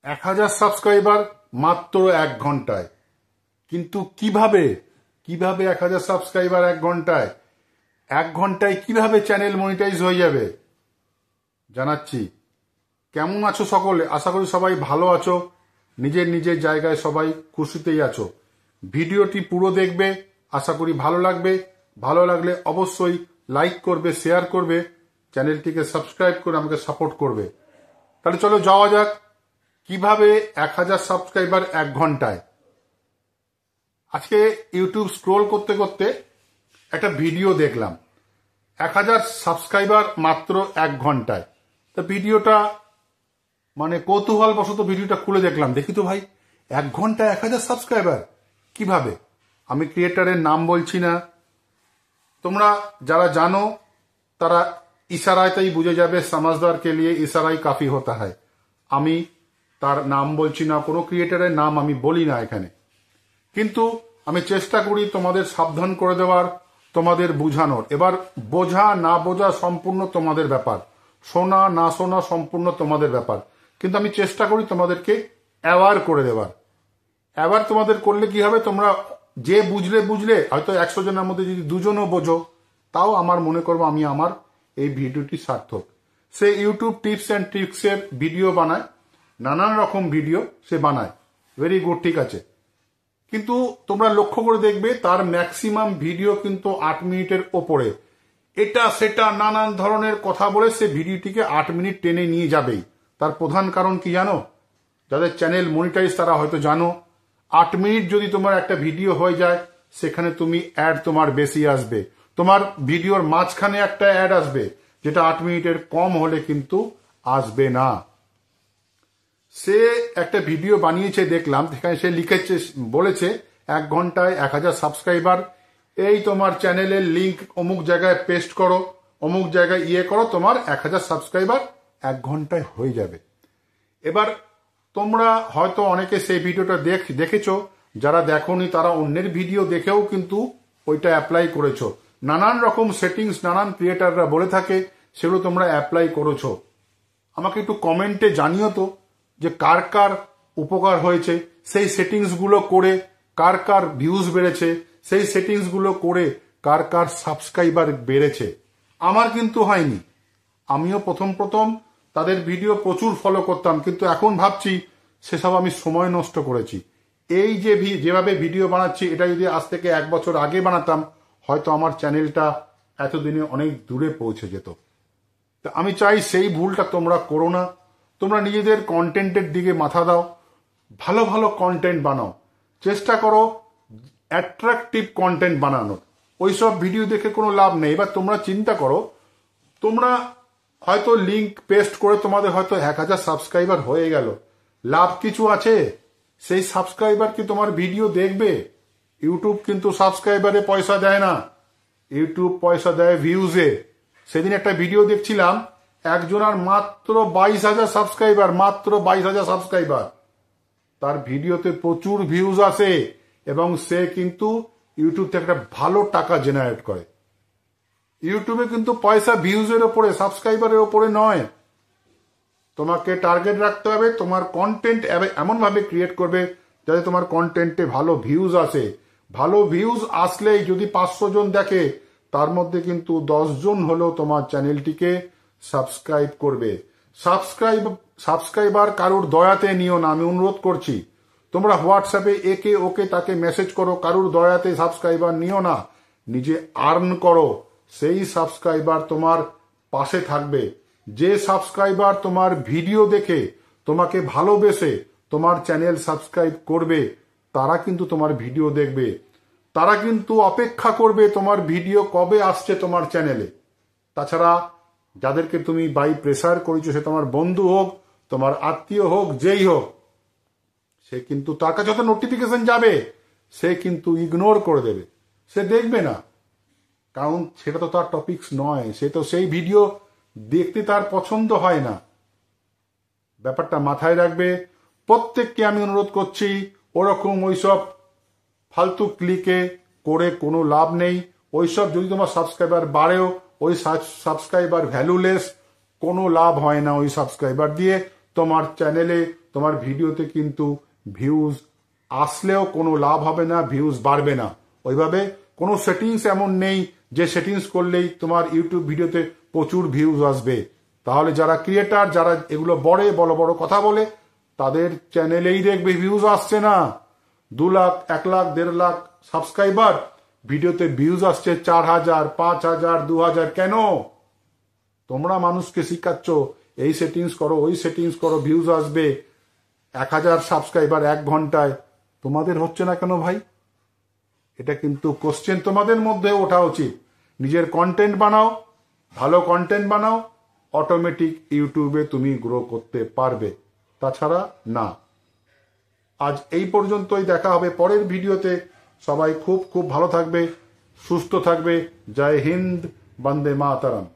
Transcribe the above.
1000 subscriber মাত্র 1 ঘন্টায়। কিন্তু কিভাবে 1000 সাবস্ক্রাইবার 1 ঘন্টায়, 1 ঘন্টায় কিভাবে চ্যানেল মনিটাইজ হয়ে যাবে জানাচ্ছি। কেমন আছো সকলে? আশা করি সবাই ভালো আছো, নিজের নিজের জায়গায় সবাই খুশিতেই আছো। ভিডিওটি পুরো দেখবে, আশা করি ভালো লাগবে। ভালো লাগলে অবশ্যই লাইক করবে, শেয়ার করবে, চ্যানেলটিকে সাবস্ক্রাইব করে আমাকে সাপোর্ট করবে। তাহলে চলো যাওয়া যাক কিভাবে 1000 সাবস্ক্রাইবার 1 ঘন্টায়। আজকে ইউটিউব স্ক্রোল করতে করতে একটা ভিডিও দেখলাম, 1000 সাবস্ক্রাইবার মাত্র 1 ঘন্টায়। তো ভিডিওটা মানে কৌতূহলবশত ভিডিওটা খুলে দেখলাম, দেখি তো ভাই 1 ঘন্টায় 1000 সাবস্ক্রাইবার কিভাবে। আমি ক্রিয়েটারের নাম বলছি না, তোমরা যারা জানো তারা ইশারাতেই বুঝে যাবে। সমাজদার কে লিয়ে ইশারাই কাফি হতা হয়। আমি তার নাম বলছি না, কোনো ক্রিয়েটারের নাম আমি বলি না এখানে, কিন্তু আমি চেষ্টা করি তোমাদের সাবধান করে দেওয়ার, তোমাদের বুঝানোর। এবার বোঝা না বোঝা সম্পূর্ণ তোমাদের ব্যাপার, শোনা না শোনা সম্পূর্ণ তোমাদের ব্যাপার, কিন্তু আমি চেষ্টা করি তোমাদেরকে অ্যাওয়ার করে দেওয়ার। অ্যাওয়ার তোমাদের করলে কি হবে, তোমরা যে বুঝলে হয়তো 100 জনের মধ্যে যদি 2 জনও বোঝো, তাও আমার মনে করবো আমি আমার এই ভিডিওটি সার্থক। সে ইউটিউব টিপস অ্যান্ড ট্রিক্সের ভিডিও বানায়, নানান রকম ভিডিও সে বানায়, ভেরি গুড, ঠিক আছে। কিন্তু তোমরা লক্ষ্য করে দেখবে তার ম্যাক্সিমাম ভিডিও কিন্তু 8 মিনিটের ওপরে। এটা সেটা নানান ধরনের কথা বলে সে ভিডিওটিকে 8 মিনিট টেনে নিয়ে যাবেই। তার প্রধান কারণ কি জানো? যাদের চ্যানেল মনিটাইজ তারা হয়তো জানো, 8 মিনিট যদি তোমার একটা ভিডিও হয়ে যায়, সেখানে তুমি অ্যাড তোমার বেশি আসবে। তোমার ভিডিওর মাঝখানে একটা অ্যাড আসবে, যেটা 8 মিনিটের কম হলে কিন্তু আসবে না। সে একটা ভিডিও বানিয়েছে দেখলাম, সেখানে সে লিখেছে, বলেছে 1 ঘন্টায় 1000 সাবস্ক্রাইবার, এই তোমার চ্যানেলের লিঙ্ক অমুক জায়গায় পেস্ট করো, অমুক জায়গায় করো, তোমার 1000 সাবস্ক্রাইবার 1 ঘন্টায় হয়ে যাবে। এবার তোমরা হয়তো অনেকে সেই ভিডিওটা দেখেছো, যারা দেখোনি তারা অন্যের ভিডিও দেখেও কিন্তু ওইটা অ্যাপ্লাই করেছো। নানান রকম সেটিংস নানান ক্রিয়েটাররা বলে থাকে, সেগুলো তোমরা অ্যাপ্লাই করেছো। আমাকে একটু কমেন্টে জানিও তো যে কার কার উপকার হয়েছে, সেই সেটিংসগুলো করে কার কার ভিউজ বেড়েছে, সেই সেটিংসগুলো করে কার কার সাবস্ক্রাইবার বেড়েছে। আমার কিন্তু হয়নি। আমিও প্রথম তাদের ভিডিও প্রচুর ফলো করতাম, কিন্তু এখন ভাবছি সেসব আমি সময় নষ্ট করেছি। এই যে যেভাবে ভিডিও বানাচ্ছি, এটা যদি আজ থেকে 1 বছর আগে বানাতাম, হয়তো আমার চ্যানেলটা এতদিনে অনেক দূরে পৌঁছে যেত। তা আমি চাই সেই ভুলটা তোমরা করো না। তোমরা নিজেদের কন্টেন্টের দিকে মাথা দাও, ভালো ভালো কন্টেন্ট বানাও, চেষ্টা করো অ্যাট্রাকটিভ কন্টেন্ট বানানোর। ওইসব ভিডিও দেখে কোনো লাভ নেই। এবার তোমরা চিন্তা করো, তোমরা হয়তো লিঙ্ক পেস্ট করে তোমাদের হয়তো 1000 সাবস্ক্রাইবার হয়ে গেল, লাভ কিছু আছে? সেই সাবস্ক্রাইবার কি তোমার ভিডিও দেখবে? ইউটিউব কিন্তু সাবস্ক্রাইবারে পয়সা দেয় না, ইউটিউব পয়সা দেয় ভিউজে। সেদিন একটা ভিডিও দেখছিলাম, একজনের মাত্র 22,000 সাবস্ক্রাইবার, মাত্র 22,000 সাবস্ক্রাইবার। তার ভিডিওতে প্রচুর ভিউজ আসে এবং সে কিন্তু ইউটিউব থেকে একটা ভালো টাকা জেনারেট করে। ইউটিউবে কিন্তু পয়সা ভিউজের ওপরে, সাবস্ক্রাইবারের ওপরে নয়। তোমাকে টার্গেট রাখতে হবে, তোমার কন্টেন্ট এমনভাবে ক্রিয়েট করবে যাতে তোমার কন্টেন্টে ভালো ভিউজ আসে। ভালো ভিউজ আসলেই যদি 500 জন দেখে, তার মধ্যে কিন্তু 10 জন হলেও তোমার চ্যানেলটিকে সাবস্ক্রাইব করবে। সাবস্ক্রাইবার কারুর দয়াতে নিও না, আমি অনুরোধ করছি। তোমরা হোয়াটসঅ্যাপে একে ওকে তাকে মেসেজ করো, কারুর দয়াতে সাবস্ক্রাইবার নিও না। নিজে আর্ন করো, সেই সাবস্ক্রাইবার তোমার পাশে থাকবে। যে সাবস্ক্রাইবার তোমার ভিডিও দেখে তোমাকে ভালোবেসে তোমার চ্যানেল সাবস্ক্রাইব করবে, তারা কিন্তু তোমার ভিডিও দেখবে, তারা কিন্তু অপেক্ষা করবে তোমার ভিডিও কবে আসছে তোমার চ্যানেলে। তাছাড়া যাদেরকে তুমি বাই প্রেসার করেছো, সে তোমার বন্ধু হোক, তোমার আত্মীয় হোক, যেই হোক, সে কিন্তু তার কাছে যত নোটিফিকেশন যাবে সে কিন্তু ইগনোর করে দেবে, সে দেখবে না। কারণ সেটা তো তার টপিকস নয়, সে তো সেই ভিডিও দেখতে তার পছন্দ হয় না। ব্যাপারটা মাথায় রাখবে। প্রত্যেককে আমি অনুরোধ করছি, ওরকম ওইসব ফালতু ক্লিকে করে কোনো লাভ নেই। ওইসব যদি তোমার সাবস্ক্রাইবার বাড়েও, ওই সাবস্ক্রাইবার ভ্যালুলেস, কোনো লাভ হয় না ওই সাবস্ক্রাইবার দিয়ে। তোমার চ্যানেলে তোমার ভিডিওতে কিন্তু ভিউজ আসলেও কোনো লাভ হবে না, ভিউজ বাড়বে না। ওইভাবে কোনো সেটিংস এমন নেই যে সেটিংস করলেই তোমার ইউটিউব ভিডিওতে প্রচুর ভিউজ আসবে। তাহলে যারা ক্রিয়েটার, যারা এগুলো বড় বড় কথা বলে, তাদের চ্যানেলেই দেখবে ভিউজ আসছে না। 2 লাখ, 1 লাখ, 1.5 লাখ সাবস্ক্রাইবার, ভিডিওতে ভিউজ আসছে 4000, 5000, 2000। কেন? তোমরা মানুষকে শিখাচ্ছ এই সেটিংস করো, ওই সেটিংস করো, ভিউজ আসবে। 1000 সাবস্ক্রাইবার 1 ঘন্টায়, তোমাদের হচ্ছে না কেন ভাই? এটা কিন্তু কোশ্চেন তোমাদের মধ্যে ওঠা উচিত। নিজের কন্টেন্ট বানাও, ভালো কন্টেন্ট বানাও, অটোমেটিক ইউটিউবে তুমি গ্রো করতে পারবে, তাছাড়া না। আজ এই পর্যন্তই, দেখা হবে পরের ভিডিওতে। সবাই খুব খুব ভালো থাকবে, সুস্থ থাকবে। জয় হিন্দ, বন্দে মাতরম।